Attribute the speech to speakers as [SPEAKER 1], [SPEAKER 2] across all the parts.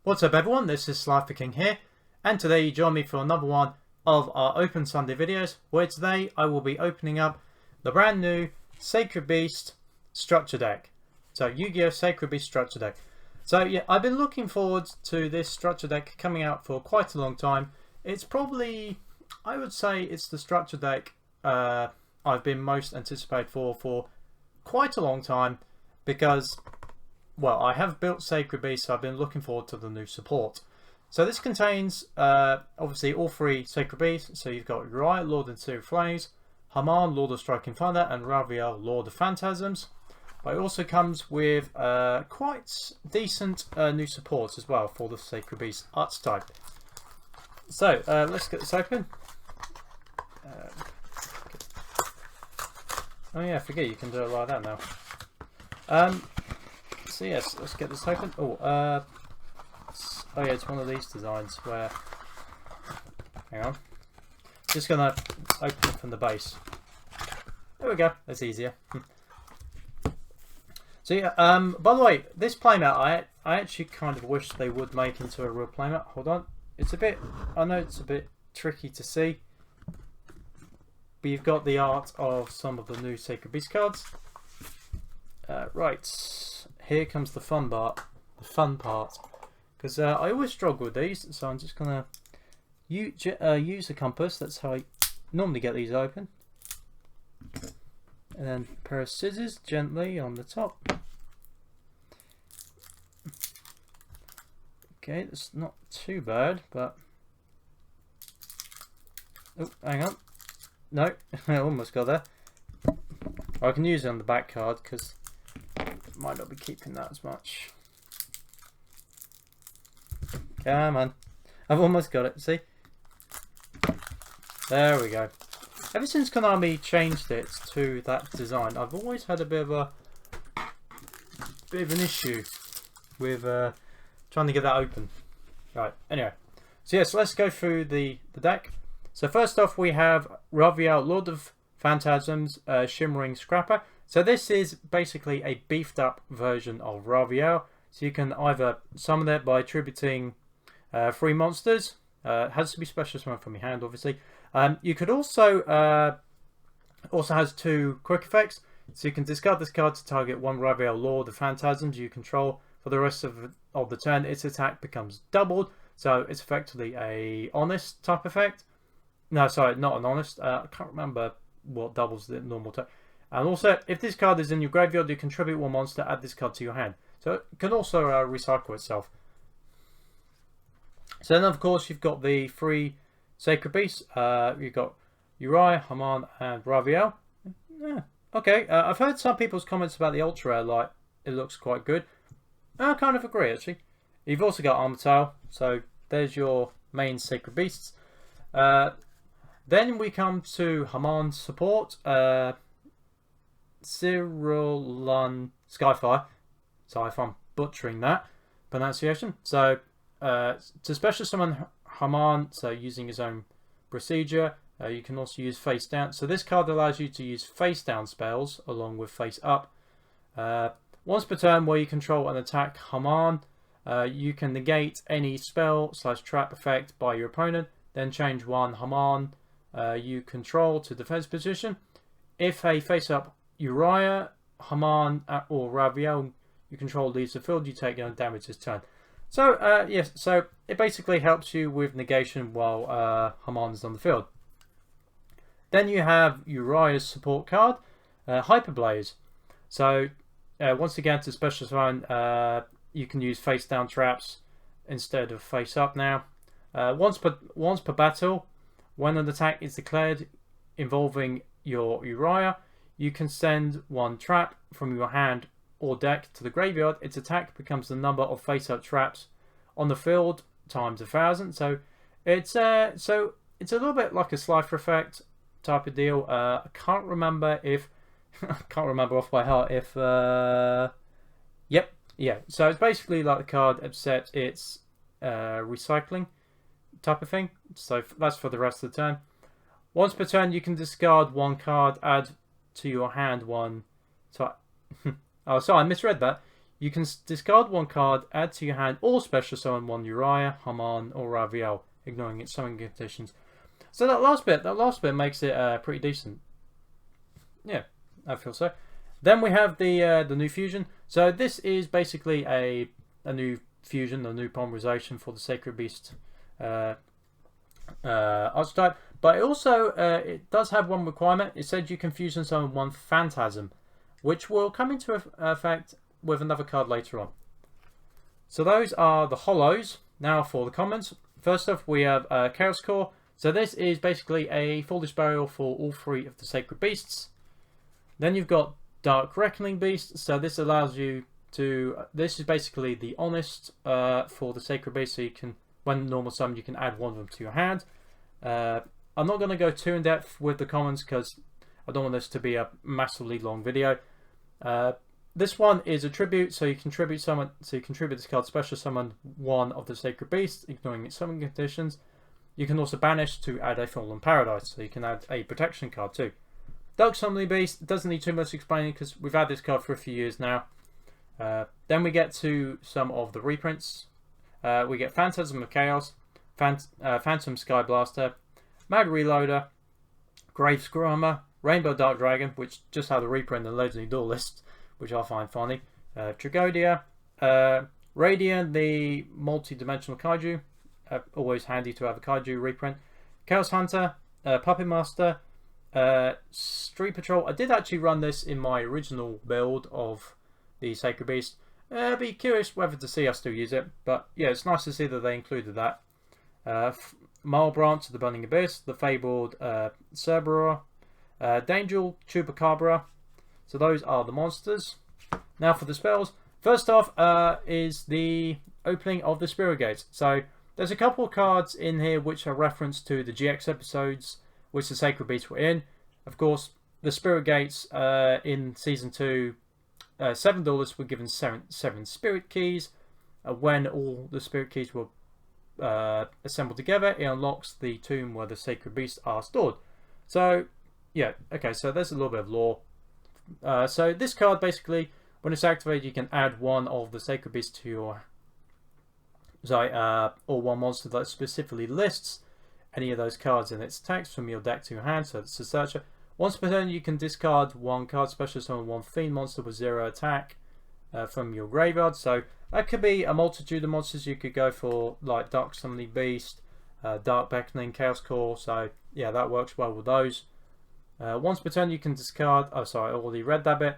[SPEAKER 1] What's up everyone, this is SliferKing here, and today you join me for another one of our Open Sunday videos, where today I will be opening up the brand new Sacred Beast structure deck. So Yu-Gi-Oh! Sacred Beast structure deck. So yeah, I've been looking forward to this structure deck coming out for quite a long time. It's probably, I would say it's the structure deck I've been most anticipated for quite a long time, because well, I have built Sacred Beast, so I've been looking forward to the new support. So this contains obviously all three Sacred Beasts. So you've got Yugioh, Lord of Searing Flames, Haman, Lord of Striking Thunder, and Raphael, Lord of Phantasms. But it also comes with quite decent new supports as well for the Sacred Beast arts type. So let's get this open. Oh yeah, I forget you can do it like that now. So yes, let's get this open. Oh yeah, it's one of these designs where, hang on, just gonna open it from the base. There we go, that's easier. So yeah, by the way, this playmat I actually kind of wish they would make into a real playmat. Hold on, it's a bit, I know it's a bit tricky to see, but you've got the art of some of the new Sacred Beast cards. Right, here comes the fun part, because I always struggle with these, so I'm just gonna use a compass. That's how I normally get these open, and then a pair of scissors gently on the top. Okay, that's not too bad, but oh, hang on, no, I almost got there. I can use it on the back card because might not be keeping that as much. Come on, I've almost got it. See, there we go. Ever since Konami changed it to that design, I've always had a bit of an issue with trying to get that open. Right. Anyway, so yes, let's go through the deck. So first off, we have Raphael, Lord of Phantasms, Shimmering Scrapper. So this is basically a beefed up version of Raphael. So you can either summon it by attributing 3 monsters. Has to be special summon from your hand, obviously. You could also has 2 quick effects. So you can discard this card to target 1 Raphael Lord of Phantasms you control for the rest of the turn. Its attack becomes doubled. So it's effectively a honest type effect. No, sorry, not an honest. I can't remember what doubles the normal attack. And also, if this card is in your graveyard, you contribute 1 monster, add this card to your hand. So it can also recycle itself. So then, of course, you've got the 3 Sacred Beasts. You've got Yugioh, Haman, and Raphael. Yeah, okay, I've heard some people's comments about the Ultra Rare, like, it looks quite good. I kind of agree, actually. You've also got Armatail, so there's your main Sacred Beasts. Then we come to Haman's support. Cyrillan Skyfire. So if I'm butchering that pronunciation. So to special summon Haman, so using his own procedure, you can also use face down. So this card allows you to use face down spells along with face up. Once per turn where you control and attack Haman, you can negate any spell / trap effect by your opponent, then change 1 Haman you control to defense position. If a face up Yugioh, Haman, or Raphael you control leaves the field, you take no damage this turn. So yes, so it basically helps you with negation while Haman is on the field. Then you have Yugioh's support card, Hyperblaze. So once again, to special summon, you can use face down traps instead of face up now. Once per battle, when an attack is declared involving your Yugioh, you can send 1 trap from your hand or deck to the graveyard. Its attack becomes the number of face-up traps on the field times 1,000. So it's a little bit like a Slifer effect type of deal. I can't remember if I can't remember off by heart if yep, yeah. So it's basically like the card, except it's recycling type of thing. So that's for the rest of the turn. Once per turn, you can discard 1 card, add to your hand 1. So, oh, sorry, I misread that. You can discard one card, add to your hand, or special summon one Uriah, Haman, or Raphael, ignoring its summoning conditions. So that last bit makes it pretty decent. Yeah, I feel so. Then we have the new fusion. So this is basically a new fusion, a new polymerization for the Sacred Beast archetype. But it also it does have one requirement. It said you can fusion summon one Phantasm, which will come into effect with another card later on. So those are the hollows. Now for the commons. First off, we have Chaos Core. So this is basically a Foolish Burial for all three of the Sacred Beasts. Then you've got Dark Reckoning Beast. So this allows you to... This is basically the Honest for the Sacred Beast. So you can, when normal summon, you can add one of them to your hand. I'm not going to go too in depth with the commons because I don't want this to be a massively long video. This one is a tribute, so you can tribute summon. So you can tribute this card, special summon one of the Sacred Beasts, ignoring its summoning conditions. You can also banish to add a Fallen Paradise, so you can add a protection card too. Dark Summoning Beast doesn't need too much explaining because we've had this card for a few years now. Then we get to some of the reprints. We get Phantasm of Chaos, Phantom Sky Blaster, Mad Reloader, Grave Scrummer, Rainbow Dark Dragon, which just had a reprint in the Legendary Duelist, which I find funny. Trigodia, Radiant, the multi-dimensional kaiju, always handy to have a kaiju reprint. Chaos Hunter, Puppet Master, Street Patrol. I did actually run this in my original build of the Sacred Beast. Be curious whether to see I still use it, but yeah, it's nice to see that they included that. Mile Branch of the Burning Abyss, the Fabled Cerberus, Dangel, Chupacabra. So those are the monsters. Now for the spells. First off is the opening of the Spirit Gates. So there's a couple of cards in here which are reference to the GX episodes which the Sacred Beasts were in. Of course, the Spirit Gates in Season 2, $7 were given 7 Spirit Keys. When all the Spirit Keys were assembled together, it unlocks the tomb where the Sacred Beasts are stored. So, yeah, okay, so there's a little bit of lore. So this card, basically, when it's activated, you can add one of the Sacred Beasts to your... or one monster that specifically lists any of those cards in its text from your deck to your hand, so it's a searcher. Once per turn, you can discard one card, special summon one Fiend monster with 0 attack from your graveyard. So that could be a multitude of monsters. You could go for like Dark Summoning Beast, Dark Beckoning, Chaos Core. So yeah, that works well with those. Once per turn, you can discard... Oh, sorry, I already read that bit.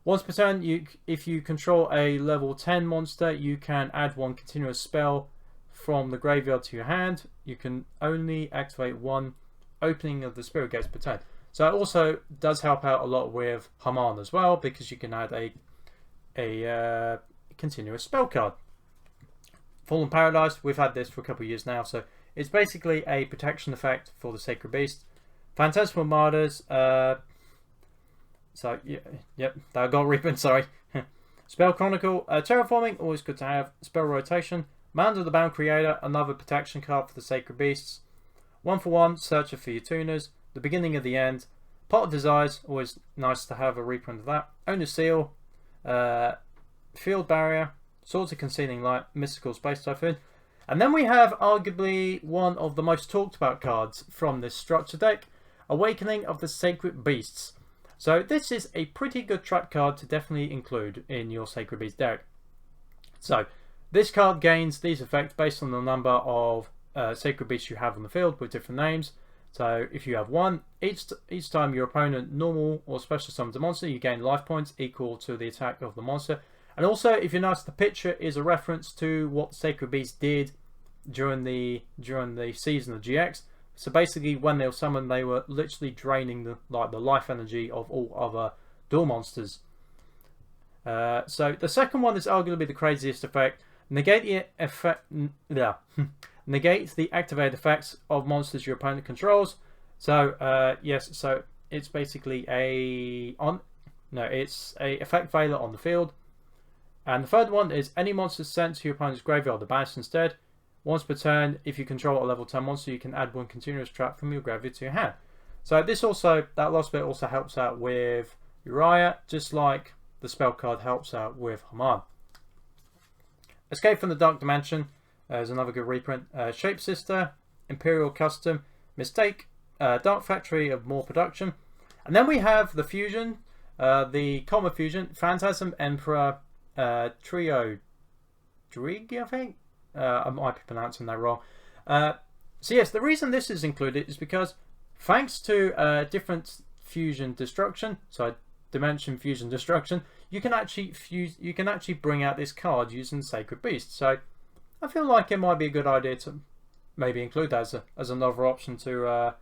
[SPEAKER 1] Once per turn, if you control a level 10 monster, you can add one continuous spell from the graveyard to your hand. You can only activate one opening of the Spirit Gates per turn. So it also does help out a lot with Haman as well, because you can add a continuous spell card. Fallen Paradise, we've had this for a couple of years now, so it's basically a protection effect for the Sacred Beast. Phantasmal Martyrs, so yep, that got ripping, sorry. Spell Chronicle, Terraforming, always good to have. Spell Rotation, Mind of the Bound Creator, another protection card for the Sacred Beasts. 1-for-1, Searcher for your tuners. The Beginning of the End, Pot of Desires, always nice to have a reprint of that. Owner's Seal, Field Barrier, Swords of Concealing Light, Mystical Space Typhoon. And then we have arguably one of the most talked about cards from this structure deck, Awakening of the Sacred Beasts. So this is a pretty good trap card to definitely include in your Sacred Beast deck. So this card gains these effects based on the number of Sacred Beasts you have on the field with different names. So if you have one, each time your opponent normal or special summons a monster, you gain life points equal to the attack of the monster. And also, if you notice, the picture is a reference to what the Sacred Beasts did during the season of GX. So basically, when they were summoned, they were literally draining the life energy of all other duel monsters. So the second one is arguably the craziest effect. Negate the effect. Negates the activated effects of monsters your opponent controls. So yes, so it's basically it's a effect failure on the field. And the third one is any monster sent to your opponent's graveyard are banished instead. Once per turn, if you control a level 10 monster, you can add one continuous trap from your graveyard to your hand. So this also, that last bit also helps out with Uriah, just like the spell card helps out with Haman. Escape from the Dark Dimension is another good reprint. Shapesister, Imperial Custom, Mistake, Dark Factory of More Production. And then we have the fusion, the common fusion, Phantasm Emperor Trio Drig, I think. I might be pronouncing that wrong. So yes, the reason this is included is because thanks to different fusion destruction, so dimension fusion destruction, you can actually bring out this card using Sacred Beast. So I feel like it might be a good idea to maybe include that as another option to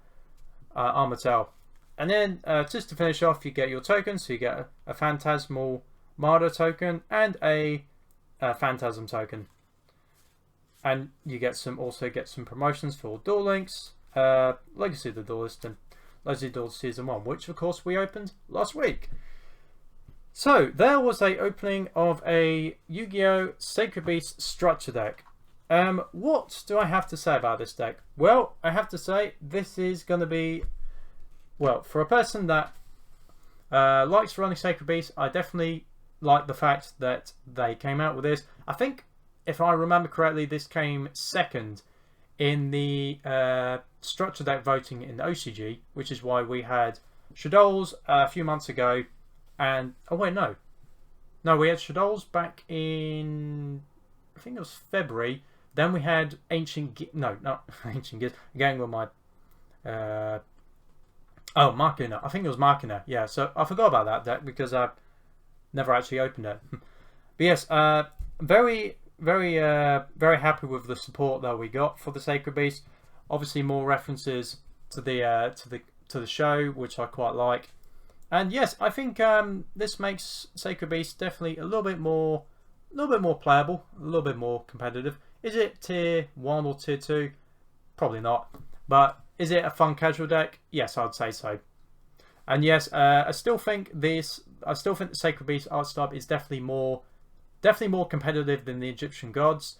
[SPEAKER 1] Armatel. And then just to finish off, you get your tokens. So you get a Phantasmal Martyr token and a Phantasm token. And you also get some promotions for Duel Links, Legacy of the Duelist, and Legacy Duel Season 1, which of course we opened last week. So there was a opening of a Yu-Gi-Oh! Sacred Beast structure deck. What do I have to say about this deck? Well, I have to say this is going to be, well, for a person that likes running Sacred Beast, I definitely like the fact that they came out with this. I think, if I remember correctly, this came second in the structure deck voting in the OCG, which is why we had Shadows a few months ago. And, oh wait, no, we had Shadows back in, I think it was February. Then we had Ancient no, not Ancient Gears, again with my, Machina, I think it was Machina, yeah, so I forgot about that deck because I never actually opened it. But yes, very happy with the support that we got for the Sacred Beast. Obviously more references to the show, which I quite like. And yes, I think this makes Sacred Beast definitely a little bit more playable, a little bit more competitive. Is it tier 1 or tier 2? Probably not. But is it a fun casual deck? Yes, I'd say so. And yes, I still think the Sacred Beast art style is definitely more competitive than the Egyptian Gods.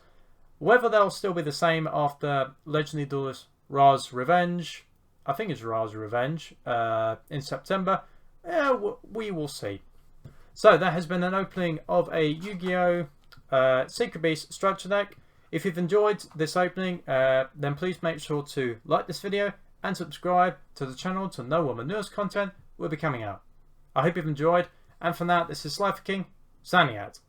[SPEAKER 1] Whether they'll still be the same after Legendary Duelist Ra's Revenge, I think it's Ra's Revenge, in September. We will see. So that has been an opening of a Yu-Gi-Oh! Sacred Beast structure deck. If you've enjoyed this opening, then please make sure to like this video and subscribe to the channel to know when the newest content will be coming out. I hope you've enjoyed, and for now, this is SliferKing, signing out.